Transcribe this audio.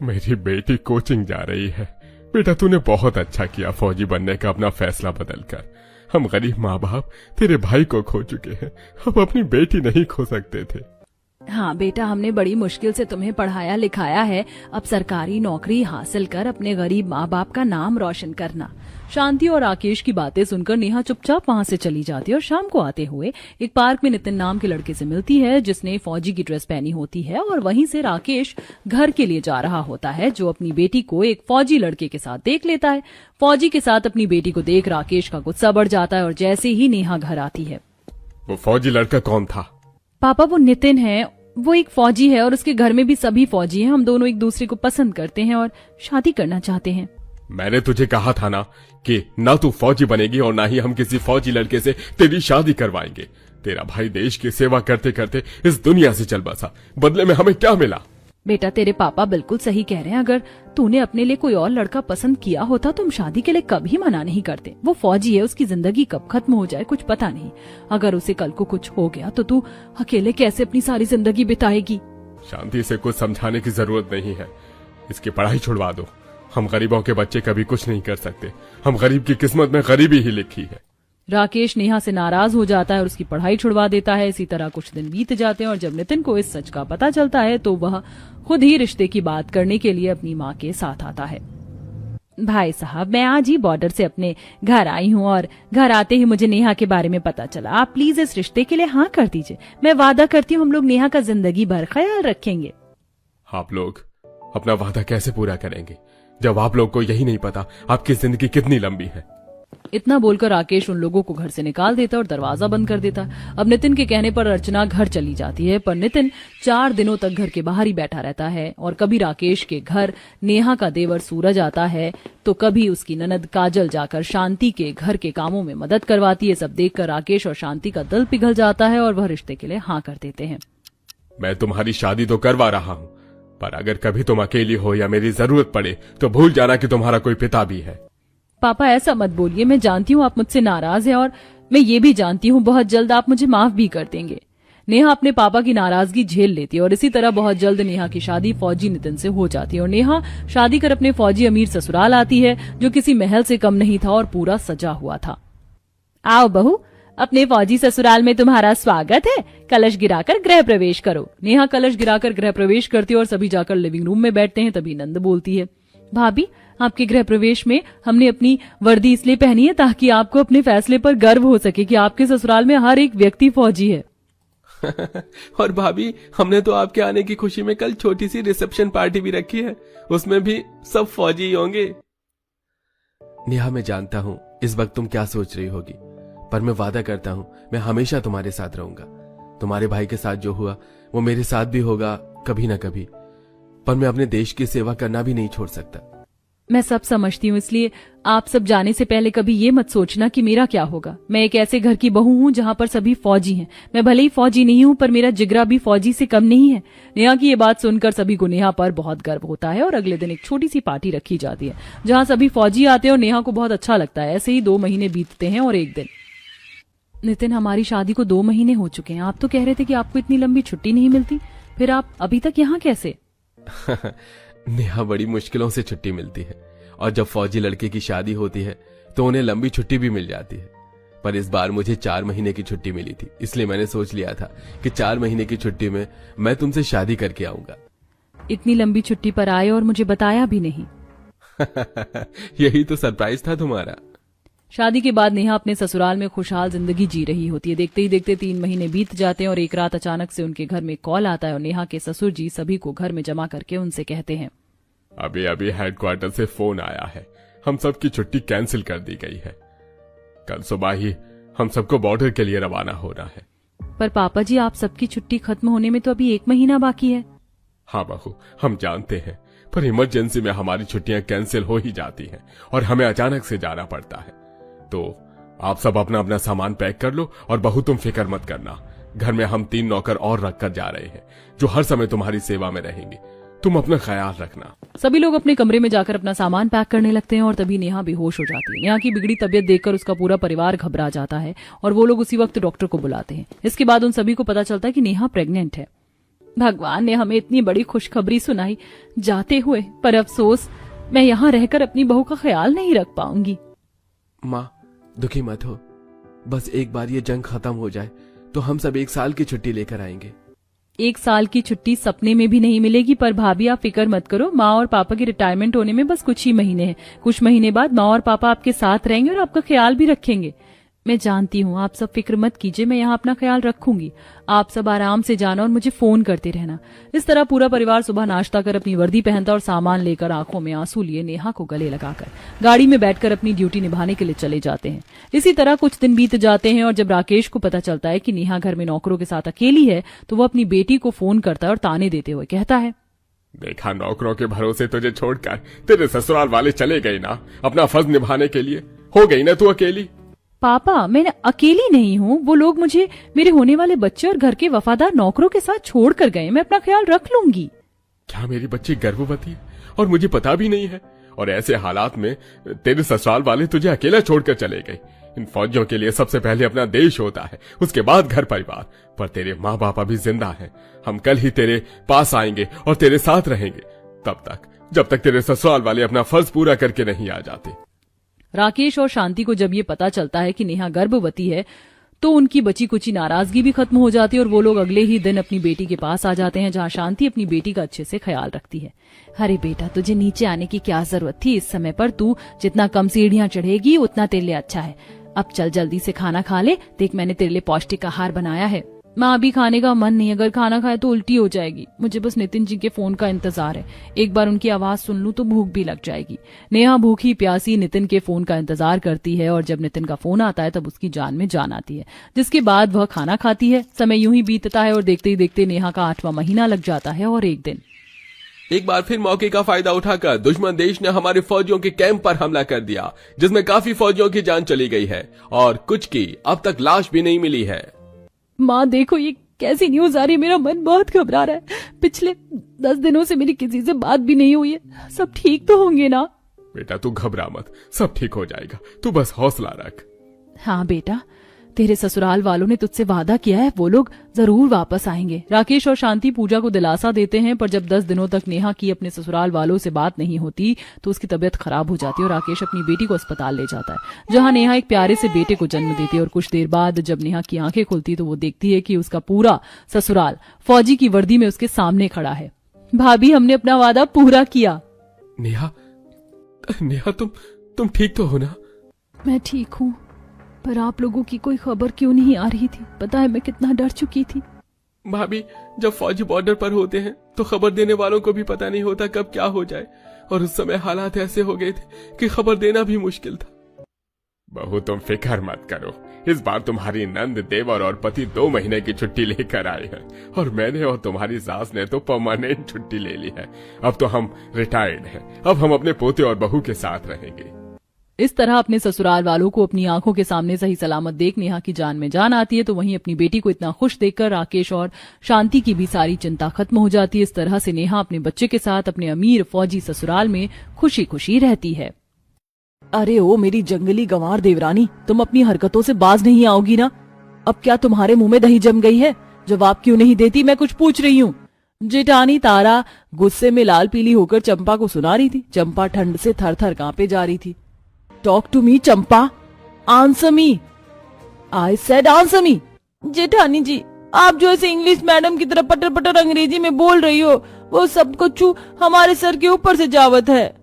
मेरी बेटी कोचिंग जा रही है। बेटा तूने बहुत अच्छा किया फौजी बनने का अपना फैसला बदलकर। हम गरीब माँ बाप तेरे भाई को खो चुके हैं, अब अपनी बेटी नहीं खो सकते थे। हाँ बेटा, हमने बड़ी मुश्किल से तुम्हें पढ़ाया लिखाया है, अब सरकारी नौकरी हासिल कर अपने गरीब माँ बाप का नाम रोशन करना। शांति और राकेश की बातें सुनकर नेहा चुपचाप वहाँ से चली जाती है और शाम को आते हुए एक पार्क में नितिन नाम के लड़के से मिलती है जिसने फौजी की ड्रेस पहनी होती है, और वहीं से राकेश घर के लिए जा रहा होता है जो अपनी बेटी को एक फौजी लड़के के साथ देख लेता है। फौजी के साथ अपनी बेटी को देख राकेश का गुस्सा बढ़ जाता है और जैसे ही नेहा घर आती है। वो फौजी लड़का कौन था? पापा वो नितिन है, वो एक फौजी है और उसके घर में भी सभी फौजी हैं। हम दोनों एक दूसरे को पसंद करते हैं और शादी करना चाहते हैं। मैंने तुझे कहा था ना कि ना तू फौजी बनेगी और ना ही हम किसी फौजी लड़के से तेरी शादी करवाएंगे। तेरा भाई देश की सेवा करते करते इस दुनिया से चल बसा, बदले में हमें क्या मिला? बेटा तेरे पापा बिल्कुल सही कह रहे हैं, अगर तूने अपने लिए कोई और लड़का पसंद किया होता तो हम शादी के लिए कभी मना नहीं करते। वो फौजी है, उसकी जिंदगी कब खत्म हो जाए कुछ पता नहीं। अगर उसे कल को कुछ हो गया तो तू अकेले कैसे अपनी सारी जिंदगी बिताएगी? शांति से कुछ समझाने की जरूरत नहीं है, इसकी पढ़ाई छुड़वा दो। हम गरीबों के बच्चे कभी कुछ नहीं कर सकते, हम गरीब की किस्मत में गरीबी ही लिखी है। राकेश नेहा से नाराज हो जाता है और उसकी पढ़ाई छुड़वा देता है। इसी तरह कुछ दिन बीत जाते हैं और जब नितिन को इस सच का पता चलता है तो वह खुद ही रिश्ते की बात करने के लिए अपनी माँ के साथ आता है। भाई साहब, मैं आज ही बॉर्डर से अपने घर आई हूँ और घर आते ही मुझे नेहा के बारे में पता चला। आप प्लीज इस रिश्ते के लिए हाँ कर दीजिए। मैं वादा करती हूँ हम लोग नेहा का जिंदगी भर ख्याल रखेंगे। आप लोग अपना वादा कैसे पूरा करेंगे जब आप लोग को यही नहीं पता आपकी जिंदगी कितनी लंबी है? इतना बोलकर राकेश उन लोगों को घर से निकाल देता और दरवाजा बंद कर देता। अब नितिन के कहने पर अर्चना घर चली जाती है, पर नितिन 4 दिनों तक घर के बाहर ही बैठा रहता है और कभी राकेश के घर नेहा का देवर सूरज आता है तो कभी उसकी ननद काजल जाकर शांति के घर के कामों में मदद करवाती है। सब देखकर राकेश और शांति का दिल पिघल जाता है और वह रिश्ते के लिए हाँ कर देते हैं। मैं तुम्हारी शादी तो करवा रहा हूँ, पर अगर कभी तुम अकेली हो या मेरी जरूरत पड़े तो भूल जाना कि तुम्हारा कोई पिता भी है। पापा ऐसा मत बोलिए, मैं जानती हूँ आप मुझसे नाराज हैं और मैं ये भी जानती हूँ बहुत जल्द आप मुझे माफ भी कर देंगे। नेहा अपने पापा की नाराजगी झेल लेती है और इसी तरह बहुत जल्द नेहा की शादी फौजी नितिन से हो जाती है और नेहा शादी कर अपने फौजी अमीर ससुराल आती है जो किसी महल से कम नहीं था और पूरा सजा हुआ था। आओ बहू, अपने फौजी ससुराल में तुम्हारा स्वागत है, कलश गिराकर गृह प्रवेश करो। नेहा कलश गिराकर गृह प्रवेश करती है और सभी जाकर लिविंग रूम में बैठते हैं। तभी नंद बोलती है, भाभी आपके गृह प्रवेश में हमने अपनी वर्दी इसलिए पहनी है ताकि आपको अपने फैसले पर गर्व हो सके कि आपके ससुराल में हर एक व्यक्ति फौजी है। और भाभी, हमने तो आपके आने की खुशी में कल छोटी सी रिसेप्शन पार्टी भी रखी है, उसमें भी सब फौजी ही होंगे। नेहा, मैं जानता हूँ इस वक्त तुम क्या सोच रही होगी, पर मैं वादा करता हूँ मैं हमेशा तुम्हारे साथ रहूंगा। तुम्हारे भाई के साथ जो हुआ वो मेरे साथ भी होगा कभी ना कभी, पर मैं अपने देश की सेवा करना भी नहीं छोड़ सकता। मैं सब समझती हूँ, इसलिए आप सब जाने से पहले कभी ये मत सोचना कि मेरा क्या होगा। मैं एक ऐसे घर की बहू हूँ जहाँ पर सभी फौजी हैं। मैं भले ही फौजी नहीं हूँ पर मेरा जिगरा भी फौजी से कम नहीं है। नेहा की ये बात सुनकर सभी को नेहा पर बहुत गर्व होता है और अगले दिन एक छोटी सी पार्टी रखी जाती है जहाँ सभी फौजी आते हैं और नेहा को बहुत अच्छा लगता है। ऐसे ही 2 महीने बीतते हैं और एक दिन, नितिन हमारी शादी को 2 महीने हो चुके हैं। आप तो कह रहे थे कि आपको इतनी लंबी छुट्टी नहीं मिलती, फिर आप अभी तक यहाँ कैसे? नेहा, बड़ी मुश्किलों से छुट्टी मिलती है और जब फौजी लड़के की शादी होती है तो उन्हें लंबी छुट्टी भी मिल जाती है। पर इस बार मुझे 4 महीने की छुट्टी मिली थी, इसलिए मैंने सोच लिया था कि 4 महीने की छुट्टी में मैं तुमसे शादी करके आऊंगा। इतनी लंबी छुट्टी पर आए और मुझे बताया भी नहीं। यही तो सरप्राइज था तुम्हारा। शादी के बाद नेहा अपने ससुराल में खुशहाल जिंदगी जी रही होती है। देखते ही देखते 3 महीने बीत जाते हैं और एक रात अचानक से उनके घर में कॉल आता है और नेहा के ससुर जी सभी को घर में जमा करके उनसे कहते हैं, अभी अभी हेडक्वार्टर से फोन आया है, हम सबकी छुट्टी कैंसिल कर दी गई है। कल सुबह ही हम सबको बॉर्डर के लिए रवाना होना है। पर पापा जी, आप सबकी छुट्टी खत्म होने में तो अभी 1 महीना बाकी है। हाँ बहू, हम जानते हैं, पर इमरजेंसी में हमारी छुट्टियां कैंसिल हो ही जाती हैं और हमें अचानक से जाना पड़ता है। तो आप सब अपना अपना सामान पैक कर लो और बहू तुम फिक्र मत करना, घर में हम 3 नौकर और रखकर जा रहे हैं जो हर समय तुम्हारी सेवा में रहेंगे। तुम अपना ख्याल रखना। सभी लोग अपने कमरे में जाकर अपना सामान पैक करने लगते हैं और तभी नेहा बेहोश हो जाती है। नेहा की बिगड़ी तबीयत देखकर उसका पूरा परिवार घबरा जाता है और वो लोग उसी वक्त डॉक्टर को बुलाते हैं। इसके बाद उन सभी को पता चलता है कि नेहा प्रेग्नेंट है। भगवान ने हमें इतनी बड़ी खुशखबरी सुनाई जाते हुए, पर अफसोस मैं यहाँ रहकर अपनी बहू का ख्याल नहीं रख पाऊंगी। माँ दुखी मत हो, बस एक बार ये जंग खत्म हो जाए तो हम सब 1 साल की छुट्टी लेकर आएंगे। 1 साल की छुट्टी सपने में भी नहीं मिलेगी। पर भाभी आप फिक्र मत करो, माँ और पापा की रिटायरमेंट होने में बस कुछ ही महीने हैं। कुछ महीने बाद माँ और पापा आपके साथ रहेंगे और आपका ख्याल भी रखेंगे। मैं जानती हूँ, आप सब फिक्र मत कीजिए, मैं यहाँ अपना ख्याल रखूंगी। आप सब आराम से जाना और मुझे फोन करते रहना। इस तरह पूरा परिवार सुबह नाश्ता कर अपनी वर्दी पहनता और सामान लेकर आंखों में आंसू लिए नेहा को गले लगाकर गाड़ी में बैठकर अपनी ड्यूटी निभाने के लिए चले जाते हैं। इसी तरह कुछ दिन बीत जाते हैं और जब राकेश को पता चलता है कि नेहा घर में नौकरों के साथ अकेली है तो वो अपनी बेटी को फोन करता है और ताने देते हुए कहता है, देखा, नौकरों के भरोसे तुझे छोड़कर तेरे ससुराल वाले चले गए ना अपना फर्ज निभाने के लिए। हो गई ना तू अकेली। पापा मैं अकेली नहीं हूँ, वो लोग मुझे मेरे होने वाले बच्चे और घर के वफादार नौकरों के साथ छोड़ कर गए। मैं अपना ख्याल रख लूंगी। क्या मेरी बच्ची गर्भवती है और मुझे पता भी नहीं है? और ऐसे हालात में तेरे ससुराल वाले तुझे अकेला छोड़कर चले गए। इन फौजियों के लिए सबसे पहले अपना देश होता है, उसके बाद घर परिवार। पर तेरे माँ बाप अभी जिंदा हैं। हम कल ही तेरे पास आएंगे और तेरे साथ रहेंगे, तब तक जब तक तेरे ससुराल वाले अपना फर्ज पूरा करके नहीं आ जाते। राकेश और शांति को जब ये पता चलता है कि नेहा गर्भवती है तो उनकी बची कुची नाराजगी भी खत्म हो जाती है और वो लोग अगले ही दिन अपनी बेटी के पास आ जाते हैं, जहां शांति अपनी बेटी का अच्छे से ख्याल रखती है। अरे बेटा, तुझे नीचे आने की क्या जरूरत थी इस समय पर? तू जितना कम सीढ़ियां चढ़ेगी उतना तेरे लिए अच्छा है। अब चल जल्दी से खाना खा ले, देख मैंने तेरे लिए पौष्टिक आहार बनाया है। माँ अभी खाने का मन नहीं, अगर खाना खाए तो उल्टी हो जाएगी। मुझे बस नितिन जी के फोन का इंतजार है, एक बार उनकी आवाज सुन लूं तो भूख भी लग जाएगी। नेहा भूखी प्यासी नितिन के फोन का इंतजार करती है और जब नितिन का फोन आता है तब उसकी जान में जान आती है, जिसके बाद वह खाना खाती है। समय यूं ही बीतता है और देखते ही देखते नेहा का 8वां महीना लग जाता है। और एक दिन एक बार फिर मौके का फायदा उठाकर दुश्मन देश ने हमारे फौजियों के कैंप पर हमला कर दिया, जिसमें काफी फौजियों की जान चली गई है और कुछ की अब तक लाश भी नहीं मिली है। माँ देखो, ये कैसी न्यूज आ रही है, मेरा मन बहुत घबरा रहा है। पिछले 10 दिनों से मेरी किसी से बात भी नहीं हुई है। सब ठीक तो होंगे ना? बेटा तू घबरा मत, सब ठीक हो जाएगा, तू बस हौसला रख। हाँ बेटा, तेरे ससुराल वालों ने तुझसे वादा किया है, वो लोग जरूर वापस आएंगे। राकेश और शांति पूजा को दिलासा देते हैं, पर जब 10 दिनों तक नेहा की अपने ससुराल वालों से बात नहीं होती तो उसकी तबीयत खराब हो जाती है और राकेश अपनी बेटी को अस्पताल ले जाता है, जहां नेहा एक प्यारे से बेटे को जन्म देती है। और कुछ देर बाद जब नेहा की आंखें खुलती तो वो देखती है कि उसका पूरा ससुराल फौजी की वर्दी में उसके सामने खड़ा है। भाभी, हमने अपना वादा पूरा किया। नेहा, नेहा तुम ठीक तो हो ना? मैं ठीक हूँ, पर आप लोगों की कोई खबर क्यों नहीं आ रही थी? पता है मैं कितना डर चुकी थी। भाभी, जब फौजी बॉर्डर पर होते हैं तो खबर देने वालों को भी पता नहीं होता कब क्या हो जाए, और उस समय हालात ऐसे हो गए थे कि खबर देना भी मुश्किल था। बहू तुम फिक्र मत करो, इस बार तुम्हारी नंद, देवर और पति 2 महीने की छुट्टी लेकर आए हैं और मैंने और तुम्हारी सास ने तो परमानेंट छुट्टी ले ली है। अब तो हम रिटायर्ड हैं, अब हम अपने पोते और बहू के साथ रहेंगे। इस तरह अपने ससुराल वालों को अपनी आंखों के सामने सही सलामत देख नेहा की जान में जान आती है, तो वहीं अपनी बेटी को इतना खुश देखकर राकेश और शांति की भी सारी चिंता खत्म हो जाती है। इस तरह से नेहा अपने बच्चे के साथ अपने अमीर फौजी ससुराल में खुशी खुशी रहती है। अरे ओ मेरी जंगली गंवार देवरानी, तुम अपनी हरकतों से बाज नहीं आओगी ना? अब क्या तुम्हारे मुंह में दही जम गई है? जवाब क्यों नहीं देती? मैं कुछ पूछ रही हूँ। जेठानी तारा गुस्से में लाल पीली होकर चंपा को सुना रही थी। चंपा ठंड से थर थर कांपे जा रही थी। Talk to me Champa, answer me, I said answer me. जेठानी जी, आप जो ऐसे इंग्लिश मैडम की तरह पटर पटर अंग्रेजी में बोल रही हो, वो सब कुछ हमारे सर के ऊपर से जावत है।